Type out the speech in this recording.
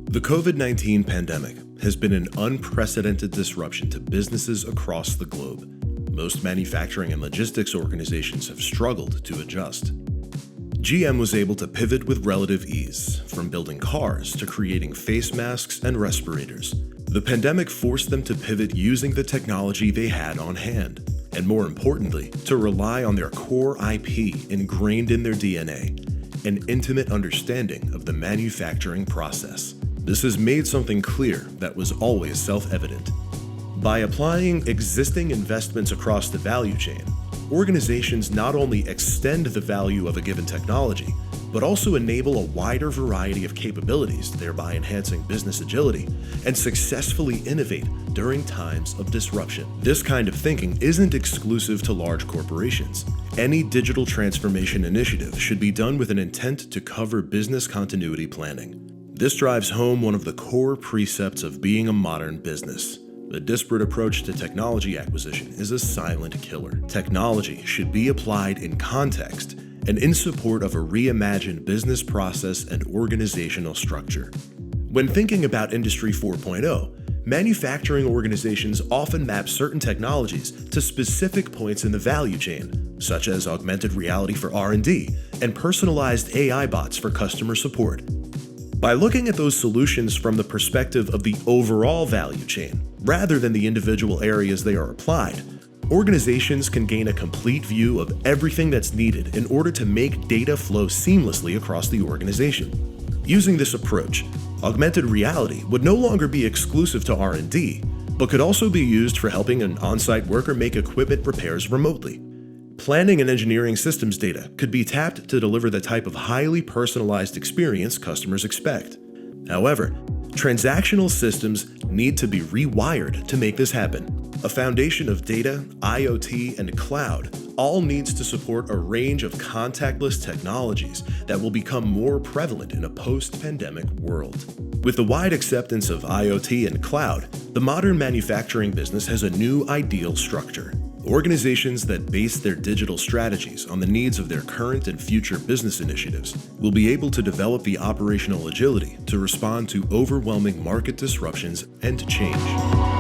The COVID-19 pandemic has been an unprecedented disruption to businesses across the globe. Most manufacturing and logistics organizations have struggled to adjust. GM was able to pivot with relative ease, from building cars to creating face masks and respirators. The pandemic forced them to pivot using the technology they had on hand, and more importantly, to rely on their core IP ingrained in their DNA, an intimate understanding of the manufacturing process. This has made something clear that was always self-evident. By applying existing investments across the value chain, organizations not only extend the value of a given technology, but also enable a wider variety of capabilities, thereby enhancing business agility, and successfully innovate during times of disruption. This kind of thinking isn't exclusive to large corporations. Any digital transformation initiative should be done with an intent to cover business continuity planning. This drives home one of the core precepts of being a modern business. The disparate approach to technology acquisition is a silent killer. Technology should be applied in context and in support of a reimagined business process and organizational structure. When thinking about Industry 4.0, manufacturing organizations often map certain technologies to specific points in the value chain, such as augmented reality for R&D and personalized AI bots for customer support. By looking at those solutions from the perspective of the overall value chain, rather than the individual areas they are applied, organizations can gain a complete view of everything that's needed in order to make data flow seamlessly across the organization. Using this approach, augmented reality would no longer be exclusive to R&D, but could also be used for helping an on-site worker make equipment repairs remotely. Planning and engineering systems data could be tapped to deliver the type of highly personalized experience customers expect. However, transactional systems need to be rewired to make this happen. A foundation of data, IoT, and cloud all needs to support a range of contactless technologies that will become more prevalent in a post-pandemic world. With the wide acceptance of IoT and cloud, the modern manufacturing business has a new ideal structure. Organizations that base their digital strategies on the needs of their current and future business initiatives will be able to develop the operational agility to respond to overwhelming market disruptions and change.